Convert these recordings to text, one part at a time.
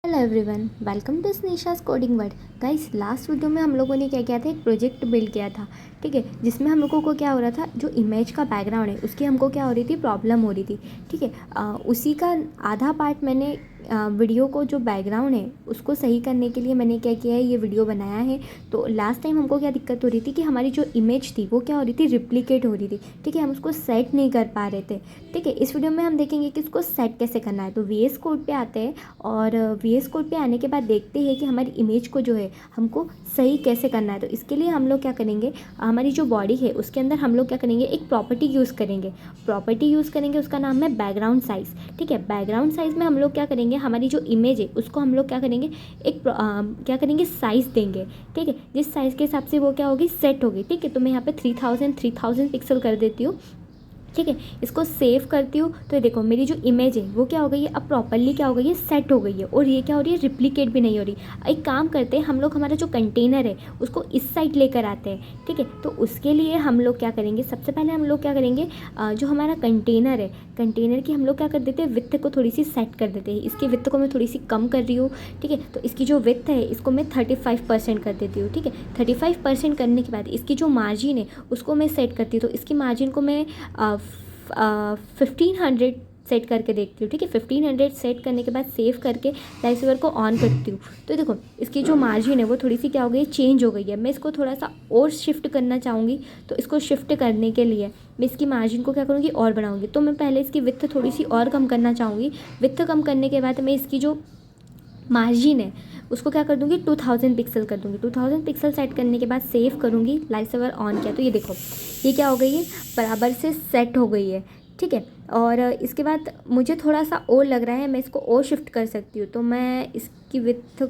Hello everyone, welcome to Sneha's coding word. Guys, last video में हम लोगों ने क्या किया था, एक प्रोजेक्ट बिल्ड किया था। ठीक है, जिसमें हम लोगों को क्या हो रहा था, जो इमेज का बैकग्राउंड है उसकी हमको क्या हो रही थी, प्रॉब्लम हो रही थी। ठीक है, उसी का आधा पार्ट मैंने वीडियो को जो बैकग्राउंड है उसको सही करने के लिए मैंने क्या किया है, ये वीडियो बनाया है। तो लास्ट टाइम हमको क्या दिक्कत हो रही थी कि हमारी जो इमेज थी वो क्या हो रही थी, रिप्लिकेट हो रही थी। ठीक है, हम उसको सेट नहीं कर पा रहे थे। ठीक है, इस वीडियो में हम देखेंगे कि उसको सेट कैसे करना है। तो VS कोड पे आते हैं और VS कोड पे आने के बाद देखते हैं कि हमारी इमेज को जो है हमको सही कैसे करना है। तो इसके लिए हम लोग क्या करेंगे, हमारी जो बॉडी है उसके अंदर हम लोग क्या करेंगे, एक प्रॉपर्टी यूज़ करेंगे। उसका नाम है बैकग्राउंड साइज़। ठीक है, बैकग्राउंड साइज़ में हम लोग क्या करेंगे, हमारी जो इमेज है उसको हम लोग क्या करेंगे, क्या करेंगे, साइज़ देंगे। ठीक है, जिस साइज़ के हिसाब से वो क्या होगी, सेट होगी। ठीक है, तो मैं यहाँ पे 3000 पिक्सल कर देती हूँ। ठीक है, इसको सेव करती हूँ। तो ये देखो, मेरी जो इमेज है वो क्या हो गई है, अब प्रॉपरली क्या हो गई है, सेट हो गई है। और ये क्या हो रही है, रिप्लिकेट भी नहीं हो रही। एक काम करते हैं हम लोग, हमारा जो कंटेनर है उसको इस साइड लेकर आते हैं। ठीक है, तो उसके लिए हम लोग क्या करेंगे, सबसे पहले हम लोग क्या करेंगे, जो हमारा कंटेनर है, कंटेनर की हम लोग क्या कर देते हैं, विड्थ को थोड़ी सी सेट कर देते हैं। इसकी विड्थ को मैं थोड़ी सी कम कर रही हूँ। ठीक है, तो इसकी जो विड्थ है इसको मैं 35% कर देती हूँ। ठीक है, 35% करने के बाद इसकी जो मार्जिन है उसको मैं सेट करती हूँ। तो इसकी मार्जिन को मैं 1500 सेट करके देखती हूँ। ठीक है, 1500 सेट करने के बाद सेव करके लाइव को ऑन करती हूँ। तो देखो, इसकी जो मार्जिन है वो थोड़ी सी क्या हो गई, चेंज हो गई है। मैं इसको थोड़ा सा और शिफ्ट करना चाहूँगी। तो इसको शिफ्ट करने के लिए मैं इसकी मार्जिन को क्या करूँगी, और बढ़ाऊँगी। तो मैं पहले इसकी विड्थ थोड़ी सी और कम करना चाहूँगी। विड्थ कम करने के बाद मैं इसकी जो मार्जिन है उसको क्या कर दूँगी, 2000 पिक्सल कर दूँगी। 2000 पिक्सल सेट करने के बाद सेव करूँगी, लाइव सर्वर ऑन किया। तो ये देखो, ये क्या हो गई है, बराबर से सेट हो गई है। ठीक है, और इसके बाद मुझे थोड़ा सा और लग रहा है, मैं इसको और शिफ्ट कर सकती हूँ। तो मैं इसकी विड्थ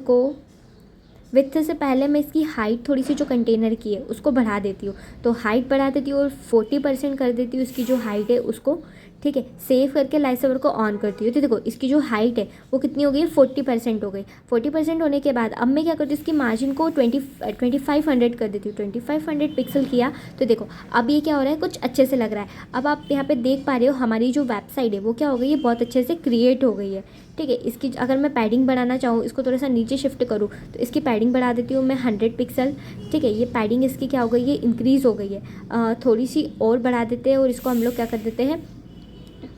से पहले मैं इसकी हाइट थोड़ी सी जो कंटेनर की है उसको बढ़ा देती हूँ। तो हाइट बढ़ा देती हूँ और 40% कर देती हूँ इसकी जो हाइट है उसको। ठीक है, सेव करके लाइव सर्वर को ऑन करती हूँ। तो देखो, इसकी जो हाइट है वो कितनी हो गई है, 40% हो गई। 40% होने के बाद अब मैं क्या करती हूँ, इसकी मार्जिन को 2500 कर देती हूँ। 2500 पिक्सल किया। तो देखो, अब ये क्या हो रहा है, कुछ अच्छे से लग रहा है। अब आप यहाँ पे देख पा रहे हो, हमारी जो वेबसाइट है वो क्या हो गई है, बहुत अच्छे से क्रिएट हो गई है। ठीक है, इसकी अगर मैं पैडिंग बढ़ाना चाहूँ, इसको थोड़ा सा नीचे शिफ्ट करूँ, तो इसकी पैडिंग बढ़ा देती हूँ मैं 100 पिक्सल। ठीक है, ये पैडिंग इसकी क्या हो गई है, इंक्रीज़ हो गई है। थोड़ी सी और बढ़ा देते हैं और इसको हम लोग क्या कर देते हैं,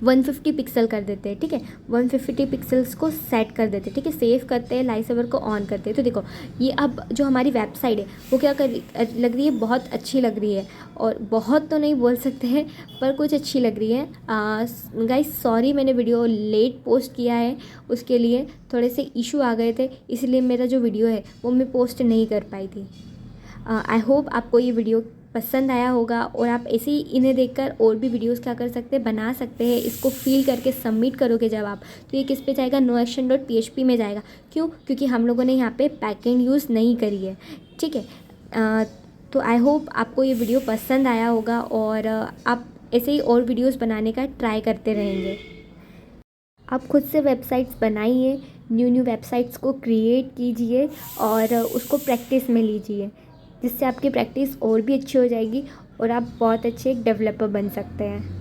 150 पिक्सल कर देते हैं। ठीक है, 150 पिक्सल्स को सेट कर देते हैं। ठीक है, सेव करते हैं, लाइव सर्वर को ऑन करते हैं। तो देखो, ये अब जो हमारी वेबसाइट है वो क्या कर लग रही है, बहुत अच्छी लग रही है। और बहुत तो नहीं बोल सकते हैं, पर कुछ अच्छी लग रही है। गाइस, सॉरी, मैंने वीडियो लेट पोस्ट किया है, उसके लिए थोड़े से इशू आ गए थे, इसलिए मेरा जो वीडियो है वो मैं पोस्ट नहीं कर पाई थी। आई होप आपको ये वीडियो पसंद आया होगा और आप ऐसे ही इन्हें देखकर और भी वीडियोस क्या कर सकते हैं, बना सकते हैं। इसको फील करके सबमिट करोगे जब आप, तो ये किस पे जाएगा, noaction.php में जाएगा। क्यों, क्योंकि हम लोगों ने यहाँ पे बैकएंड यूज़ नहीं करी है। ठीक है, तो आई होप आपको ये वीडियो पसंद आया होगा और आप ऐसे ही और वीडियोज़ बनाने का ट्राई करते रहेंगे। आप खुद से वेबसाइट्स बनाइए, न्यू वेबसाइट्स को क्रिएट कीजिए और उसको प्रैक्टिस में लीजिए, जिससे आपकी प्रैक्टिस और भी अच्छी हो जाएगी और आप बहुत अच्छे एक डेवलपर बन सकते हैं।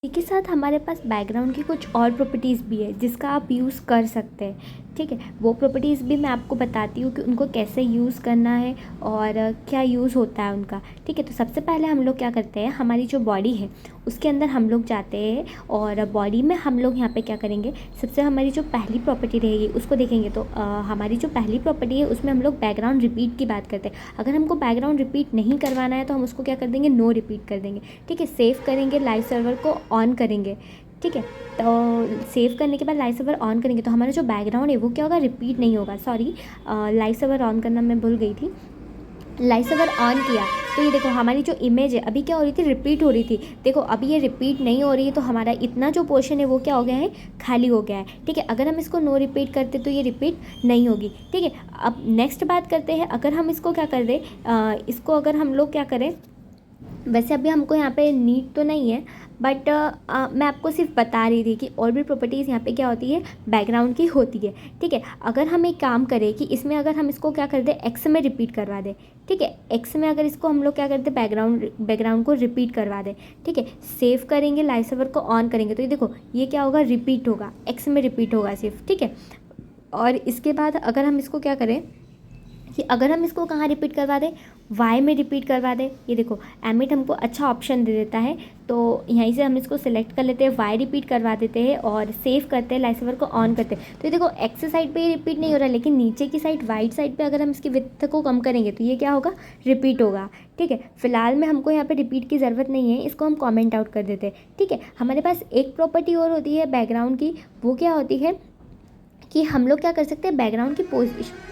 इसी के साथ हमारे पास बैकग्राउंड की कुछ और प्रॉपर्टीज़ भी है जिसका आप यूज़ कर सकते हैं। ठीक है, वो प्रॉपर्टीज़ भी मैं आपको बताती हूँ कि उनको कैसे यूज़ करना है और क्या यूज़ होता है उनका। ठीक है, तो सबसे पहले हम लोग क्या करते हैं, हमारी जो बॉडी है उसके अंदर हम लोग जाते हैं और बॉडी में हम लोग यहाँ पे क्या करेंगे, सबसे हमारी जो पहली प्रॉपर्टी रहेगी उसको देखेंगे। तो हमारी जो पहली प्रॉपर्टी है उसमें हम लोग बैकग्राउंड रिपीट की बात करते हैं। अगर हमको बैकग्राउंड रिपीट नहीं करवाना है तो हम उसको क्या कर देंगे, नो रिपीट कर देंगे। ठीक है, सेव करेंगे, लाइव सर्वर को ऑन करेंगे। ठीक है, तो सेव करने के बाद लाइव सर्वर ऑन करेंगे तो हमारा जो बैकग्राउंड है वो क्या होगा, रिपीट नहीं होगा। सॉरी, लाइव सर्वर ऑन करना मैं भूल गई थी। लाइव सर्वर ऑन किया तो ये देखो, हमारी जो इमेज है अभी क्या हो रही थी, रिपीट हो रही थी। देखो, अभी ये रिपीट नहीं हो रही है तो हमारा इतना जो पोर्शन है वो क्या हो गया है, खाली हो गया है। ठीक है, अगर हम इसको नो रिपीट करते तो ये रिपीट नहीं होगी। ठीक है, अब नेक्स्ट बात करते हैं, अगर हम इसको क्या कर दें, इसको अगर हम लोग क्या करें, वैसे अभी हमको यहाँ पे नीड तो नहीं है, बट मैं आपको सिर्फ बता रही थी कि और भी प्रॉपर्टीज़ यहाँ पे क्या होती है, बैकग्राउंड की होती है। ठीक है, अगर हम एक काम करें कि इसमें अगर हम इसको क्या कर दें, एक्स में रिपीट करवा दें। ठीक है, एक्स में अगर इसको हम लोग क्या करते हैं, बैकग्राउंड को रिपीट करवा दें। ठीक है, सेव करेंगे, लाइव सर्वर को ऑन करेंगे तो ये देखो, ये क्या होगा, रिपीट होगा, एक्स में रिपीट होगा सिर्फ। ठीक है, और इसके बाद अगर हम इसको क्या करें कि अगर हम इसको कहाँ रिपीट करवा दें, वाई में रिपीट करवा दें। ये देखो एमिट हमको अच्छा ऑप्शन दे देता है, तो यहीं से हम इसको सिलेक्ट कर लेते हैं, वाई रिपीट करवा देते हैं और सेव करते हैं, लाइट सेवर को ऑन करते हैं। तो ये देखो एक्स साइड पे ये रिपीट नहीं हो रहा, लेकिन नीचे की साइड वाइट साइड पे अगर हम इसकी विड्थ को कम करेंगे तो ये क्या होगा, रिपीट होगा। ठीक है, फिलहाल में हमको यहाँ पे रिपीट की ज़रूरत नहीं है, इसको हम कॉमेंट आउट कर देते हैं। ठीक है, हमारे पास एक प्रॉपर्टी और होती है बैकग्राउंड की, वो क्या होती है कि हम लोग क्या कर सकते हैं, बैकग्राउंड की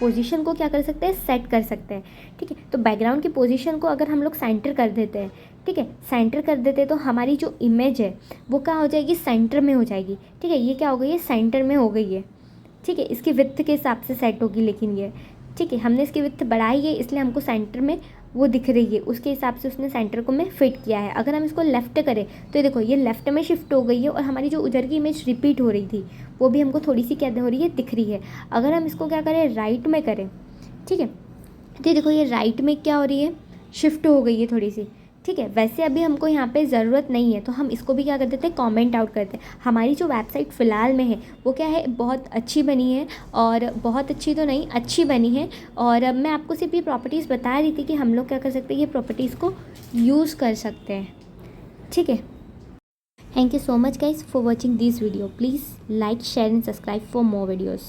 पोजीशन को क्या कर सकते हैं, सेट कर सकते हैं। ठीक है, तो बैकग्राउंड की पोजीशन को अगर हम लोग सेंटर कर देते हैं, ठीक है, सेंटर कर देते हैं, तो हमारी जो इमेज है वो क्या हो जाएगी, सेंटर में हो जाएगी। ठीक है, ये क्या हो गई है, सेंटर में हो गई है। ठीक है, इसकी विड्थ के हिसाब से सेट होगी, लेकिन ये ठीक है हमने इसकी विड्थ बढ़ाई है इसलिए हमको सेंटर में वो दिख रही है, उसके हिसाब से उसने सेंटर को में फिट किया है। अगर हम इसको लेफ़्ट करें तो ये देखो ये लेफ़्ट में शिफ्ट हो गई है और हमारी जो उधर की इमेज रिपीट हो रही थी वो भी हमको थोड़ी सी क्या हो रही है, दिख रही है। अगर हम इसको क्या करें, राइट में करें, ठीक है, तो ये देखो ये राइट में क्या हो रही है, शिफ्ट हो गई है थोड़ी सी। ठीक है, वैसे अभी हमको यहाँ पे ज़रूरत नहीं है, तो हम इसको भी क्या कर देते हैं, कमेंट आउट करते हैं। हमारी जो वेबसाइट फ़िलहाल में है वो क्या है, बहुत अच्छी बनी है, और बहुत अच्छी तो नहीं, अच्छी बनी है। और मैं आपको सिर्फ ये प्रॉपर्टीज़ बता रही थी कि हम लोग क्या कर सकते हैं, ये प्रॉपर्टीज़ को यूज़ कर सकते हैं। ठीक है, thank you so much guys for watching this video. Please like, share and subscribe for more videos.